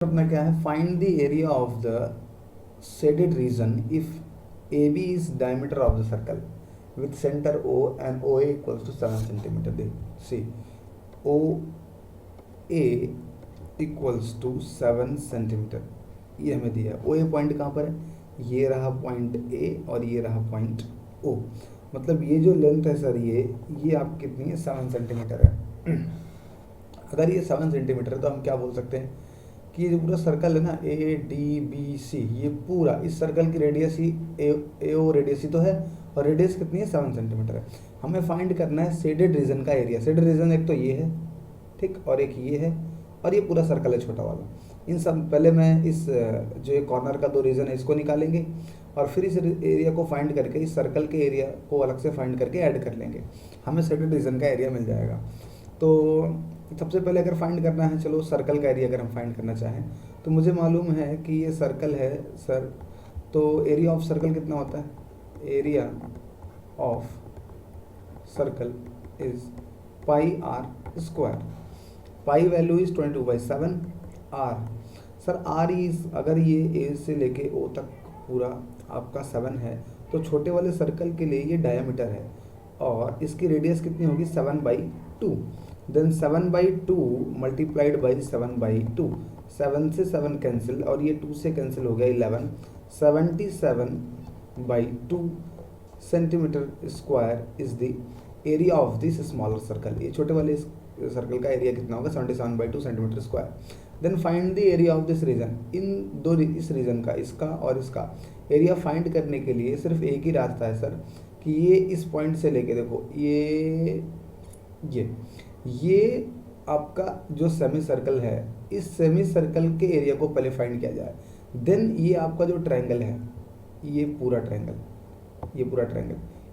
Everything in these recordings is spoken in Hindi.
अपना क्या है, find the area of the shaded region if A B is diameter of the circle with centre O and O A equals to 7 centimetre. देख see O A equals to 7 centimetre, ये हमें दिया है। ओ ए पॉइंट कहाँ पर है, ये रहा पॉइंट ए और ये रहा पॉइंट ओ। मतलब ये जो लेंथ है सर, ये आप कितनी है, 7 सेंटीमीटर है। अगर ये 7 सेंटीमीटर है तो हम क्या बोल सकते हैं कि ये जो पूरा सर्कल है ना, ए डी बी सी, ये पूरा इस सर्कल की रेडियस ही ए ओ रेडियस ही तो है, और रेडियस कितनी है, 7 सेंटीमीटर है। हमें फाइंड करना है शेडेड रीजन का एरिया। शेडेड रीजन एक तो ये है, ठीक, और एक ये है, और ये पूरा सर्कल है छोटा वाला। इन सब पहले मैं इस जो ये कॉर्नर का 2 रीजन है इसको निकालेंगे, और फिर इस एरिया को फाइंड करके इस सर्कल के एरिया को अलग से फाइंड करके ऐड कर लेंगे, हमें शेडेड रीजन का एरिया मिल जाएगा। तो सबसे पहले अगर फाइंड करना है, चलो सर्कल का एरिया अगर हम फाइंड करना चाहें, तो मुझे मालूम है कि ये सर्कल है सर, तो एरिया ऑफ सर्कल कितना होता है, area of circle is pi are square. Pi value is 22/7 R. Sir R is, अगर ये ए से लेके ओ तक पूरा आपका 7 है, तो छोटे वाले सर्कल के लिए ये डायमीटर है, और इसकी रेडियस कितनी होगी, 7/2। देन 7/2 मल्टीप्लाइड बाई 7/2, 7 से 7 कैंसिल, और ये 2 से कैंसिल हो गया 11, 77/2 centimetre square is the area of this smaller circle. ये छोटे वाले सर्कल का एरिया कितना होगा, 77/2 centimetre square. Then find the area of this region. इन दो इस रीजन का, इसका और इसका एरिया फाइंड करने के लिए सिर्फ एक ही रास्ता है सर, कि ये इस पॉइंट से लेके देखो, ये आपका जो सेमी सर्कल है, इस सेमी सर्कल के एरिया को पहले फाइंड किया जाए। देन ये आपका जो ट्रायंगल है, ये पूरा ट्रायंगल,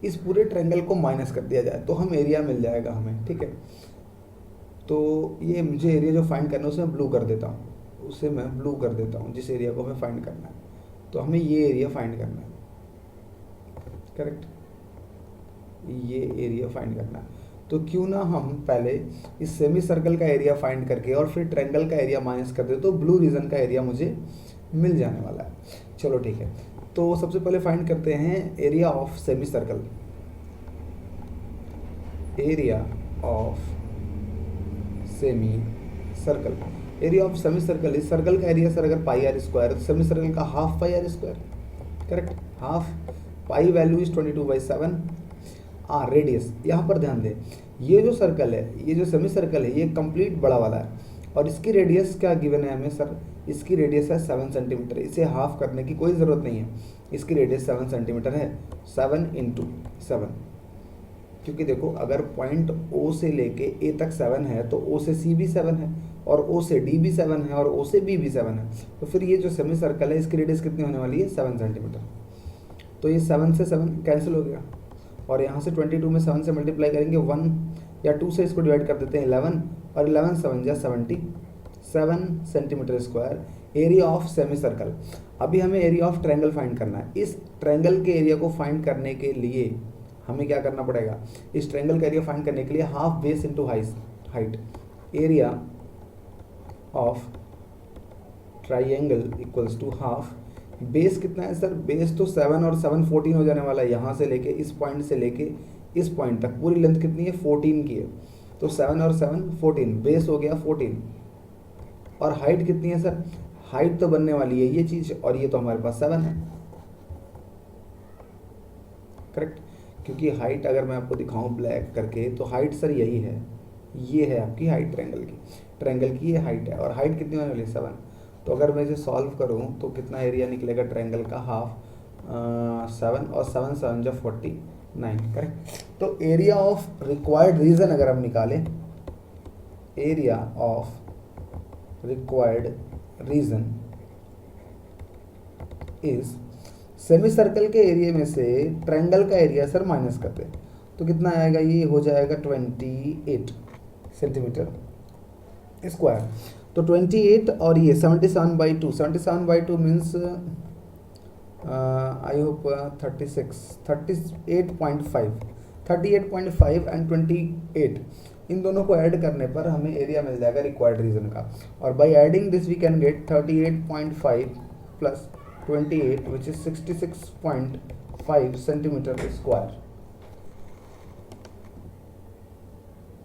इस पूरे ट्रायंगल को माइनस कर दिया जाए, तो हम एरिया मिल जाएगा हमें, ठीक है। तो ये मुझे एरिया जो फाइंड करना है उसे मैं ब्लू कर देता हूँ, जिस एरिया को हमें फाइंड करना है, तो हमें ये एरिया फाइंड करना है, करेक्ट, ये एरिया फाइंड करना है। तो क्यों ना हम पहले इस सेमी सर्कल का एरिया फाइंड करके और फिर ट्रायंगल का एरिया माइनस कर दे, तो ब्लू रीजन का एरिया मुझे मिल जाने वाला है। चलो ठीक है, तो सबसे पहले फाइंड करते हैं area of semi circle. Area of semi circle, area of semi circle, इस सर्कल का एरिया सर अगर पाई आर स्क्वायर है, तो सेमी सर्कल का half pi are square, correct, half pi value is 22/7 R. Radius, यहाँ पर ध्यान दें, ये जो सर्कल है, ये जो सेमी सर्कल है, ये कंप्लीट बड़ा वाला है, और इसकी रेडियस क्या गिवन है हमें सर, इसकी रेडियस है 7 सेंटीमीटर। इसे हाफ करने की कोई ज़रूरत नहीं है, इसकी रेडियस 7 सेंटीमीटर है, 7 × 7, क्योंकि देखो अगर पॉइंट ओ से लेके ए तक 7 है, तो ओ से सी भी 7 है, और ओ से डी भी 7 है, और ओ से बी भी 7 है, तो फिर ये जो सेमी सर्कल है इसकी रेडियस कितनी होने वाली है, 7 सेंटीमीटर। तो ये 7 से 7 कैंसिल हो गया, और यहाँ से 22 में 7 से मल्टीप्लाई करेंगे 1 या 2 से इसको डिवाइड कर देते हैं 11, और 11 7 जा 77 centimetre square area of semi circle. अभी हमें एरिया ऑफ ट्रायंगल फाइंड करना है। इस ट्रायंगल के एरिया को फाइंड करने के लिए हमें क्या करना पड़ेगा, इस ट्रायंगल का एरिया फाइंड करने के लिए half base into height, area of triangle equals to half base कितना है सर, बेस तो 7 और 7 14 हो जाने वाला है। यहाँ से लेके इस पॉइंट से लेके इस पॉइंट तक पूरी लेंथ कितनी है, 14 की है, तो 7 और 7 14, बेस हो गया 14। और हाइट कितनी है सर, हाइट तो बनने वाली है ये चीज़, और ये तो हमारे पास 7 है, करेक्ट, क्योंकि हाइट अगर मैं आपको दिखाऊं ब्लैक करके, तो हाइट सर यही है, ये है आपकी हाइट ट्रायंगल की ये हाइट है, और हाइट कितनी होने वाली है, 7। तो अगर मैं इसे सॉल्व करूं तो कितना एरिया निकलेगा ट्रायंगल का, हाफ 7 और 7 7 जा 49, करेक्ट। तो एरिया ऑफ रिक्वायर्ड रीजन अगर हम निकालें, area of required region is, semi circle के एरिया में से ट्रायंगल का एरिया सर माइनस कर दे, तो कितना आएगा, ये हो जाएगा 28 सेंटीमीटर स्क्वायर। तो 28 और ये 77/2, 77/2 मीन्स आई होप 38.5 एंड 28, इन दोनों को ऐड करने पर हमें एरिया मिल जाएगा रिक्वायर्ड रीजन का, और by adding this we can get 38.5 plus 28 which is 66.5 centimetre square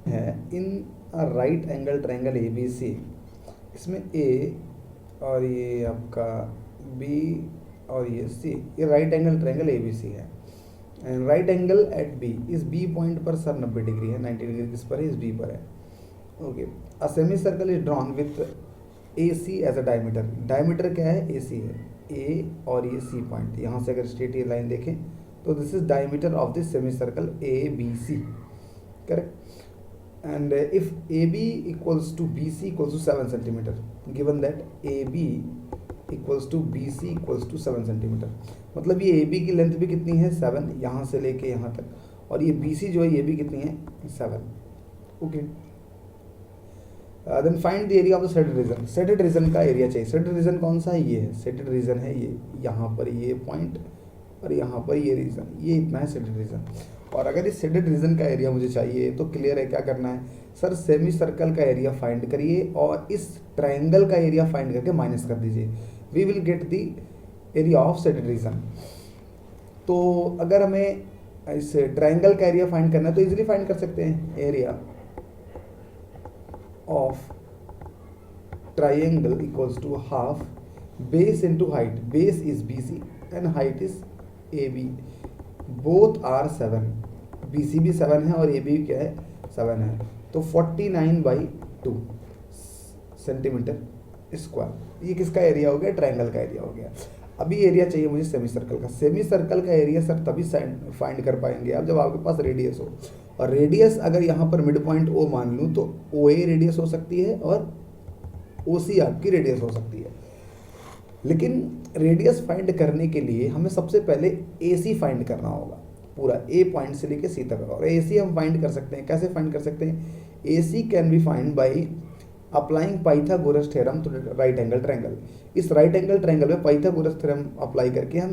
है in right angle triangle ABC। इसमें A और ये आपका B और ये C, ये राइट एंगल ट्रायंगल ABC है। And right angle at B, इस B पॉइंट पर सर 90 डिग्री है, 90 डिग्री किस पर है, इस B पर है। Okay, a semi circle is drawn with AC as a diameter. Diameter क्या है, AC है, A और ये C पॉइंट, यहाँ से अगर स्ट्रेट ये लाइन देखें तो this is diameter of this semi circle ABC, correct. And if AB equals to BC equals to 7 centimeter, given that AB equals to BC equals to 7 centimeter, मतलब ये AB की लेंथ भी कितनी है 7, यहाँ से लेके यहाँ तक, और ये BC जो है ये भी कितनी है 7। Okay, then find the area of the shaded region. Shaded region का एरिया चाहिए। सेटेड रीजन कौन सा है, ये है सेटेड रीजन है, ये यहाँ पर ये पॉइंट और यहाँ पर ये रीजन, ये इतना है सेटेड रीजन। और अगर इस सेटेड रीजन का एरिया मुझे चाहिए तो क्लियर है क्या करना है सर, सेमी सर्कल का एरिया फाइंड करिए और इस ट्रायंगल का एरिया फाइंड करके माइनस कर दीजिए, we will get the area of shaded region. तो अगर हमें इस ट्रायंगल का एरिया फाइंड करना है तो इजीली फाइंड कर सकते हैं, area of triangle equals to half base into height. Base is BC and height is AB, both are 7, BC भी 7 है और AB भी क्या है 7 है, तो 49/2 सेंटीमीटर स्क्वायर। ये किसका एरिया हो गया, ट्रायंगल का एरिया हो गया। अभी एरिया चाहिए मुझे सेमी सर्कल का। सेमी सर्कल का एरिया सर तभी फाइंड कर पाएंगे आप जब आपके पास रेडियस हो, और रेडियस अगर यहाँ पर मिड पॉइंट O मान लूँ तो OA रेडियस हो सकती है और OC आपकी रेडियस हो सकती है। लेकिन रेडियस फाइंड करने के लिए हमें सबसे पहले AC फाइंड करना होगा, पूरा A पॉइंट से लेके C तक। और AC हम फाइंड कर सकते हैं, कैसे फाइंड कर सकते हैं, AC can be find by applying Pythagoras theorem to right angle triangle. इस राइट एंगल ट्रायंगल में पाइथागोरस थ्योरम अप्लाई करके हम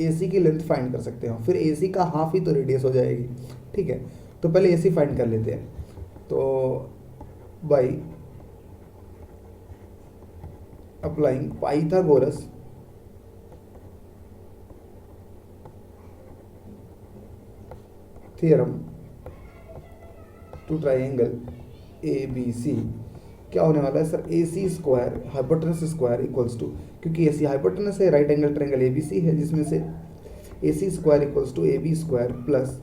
AC की लेंथ फाइंड कर सकते हैं, फिर AC का हाफ ही तो रेडियस हो जाएगी, ठीक है। तो पहले AC फाइंड कर लेते हैं, तो by applying Pythagoras theorem to triangle ABC, क्या होने वाला है sir, AC square hypotenuse square equals to, क्योंकि AC हाइपोटेनस है, राइट एंगल ट्रायंगल ABC है, जिसमें से AC square equals to AB square plus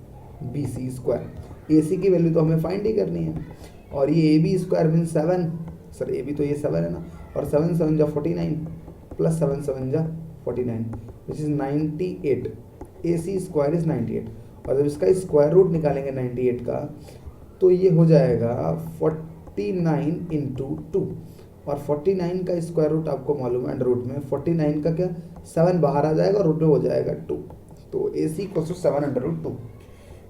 BC square. AC की वैल्यू तो हमें फाइंड ही करनी है, और ये AB square mean 7, sir AB तो ये 7 है ना, और 7 7 जा 49 प्लस 7 7 जा 49 which is 98। AC square is 98, और जब इसका स्क्वायर रूट निकालेंगे 98 का तो ये हो जाएगा 49 इंटू 2, और 49 का स्क्वायर रूट आपको मालूम है अंडर रूट में 49 का क्या 7 बाहर आ जाएगा, रूट में हो जाएगा 2, तो AC equals to 7 under root 2।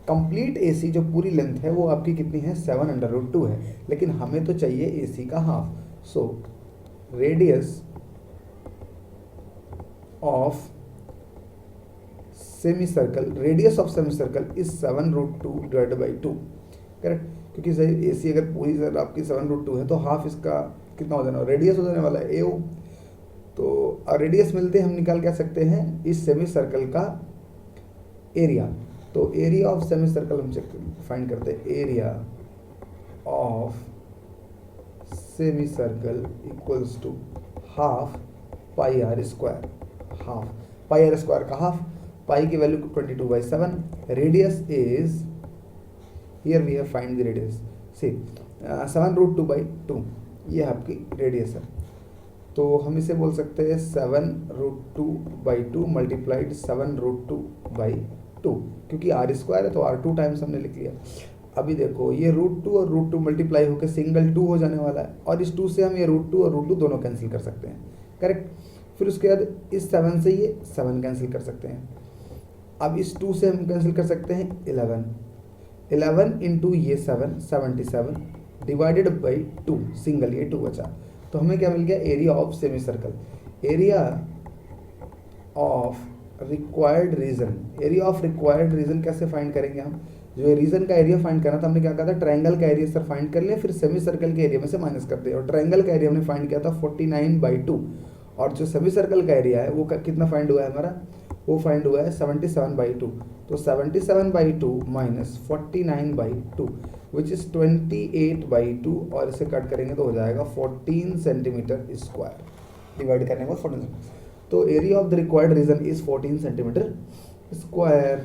Complete AC जो पूरी लेंथ है वो आपकी कितनी है 7 अंडर रूट 2 है, लेकिन हमें तो चाहिए AC का half. So radius of semi circle, radius of semi circle is 7 root 2 divided by 2, correct. क्योंकि सही AC अगर पूरी सर आपकी 7 रूट 2 है तो हाफ इसका कितना हो जाना, रेडियस हो जाने वाला है AO। तो रेडियस मिलते हम निकाल क्या सकते हैं इस सेमी सर्कल का एरिया। तो एरिया ऑफ सेमी सर्कल हम चेक फाइंड करते हैं, area of semi circle equals to half pi are square. Half pi are square का हाफ, पाई की value 22/7, radius is here we have find the radius, see 7 रूट 2/2, ये आपकी रेडियस है। तो हम इसे बोल सकते हैं 7 रूट 2/2 मल्टीप्लाइड 7 रूट 2/2, क्योंकि आर स्क्वायर है तो R2 टाइम्स हमने लिख लिया। अभी देखो ये रूट 2 और रूट 2 मल्टीप्लाई होकर सिंगल 2 हो जाने वाला है, और इस 2 से हम ये रूट 2 और रूट 2 दोनों कैंसिल कर सकते हैं, करेक्ट। फिर उसके बाद इस 7 से ये 7 कैंसिल कर सकते हैं। अब इस 2 से हम कैंसिल कर सकते हैं 11 इंटू ये 7 77 डिवाइडेड बाई 2, सिंगल ये 2 बचा, तो हमें क्या मिल गया area of semi circle. Area of required region, area of required region कैसे फाइंड करेंगे हम, जो ये रीजन का एरिया फाइंड करना था, हमने क्या कहा था, ट्रायंगल का एरिया सर फाइंड कर लिया, फिर सेमी सर्कल के एरिया में से माइनस कर दिया, और ट्रायंगल का एरिया हमने फाइंड किया था 49/2, और जो सेमी सर्कल का एरिया है वो कितना फाइंड हुआ है हमारा, वो फाइंड हुआ है 77/2। तो 77/2 माइनस 49/2 विच इज़ 28/2, और इसे कट करेंगे तो हो जाएगा 14 सेंटीमीटर स्क्वायर, डिवाइड करने के बाद 14। तो area of the required region is 14 centimetre square.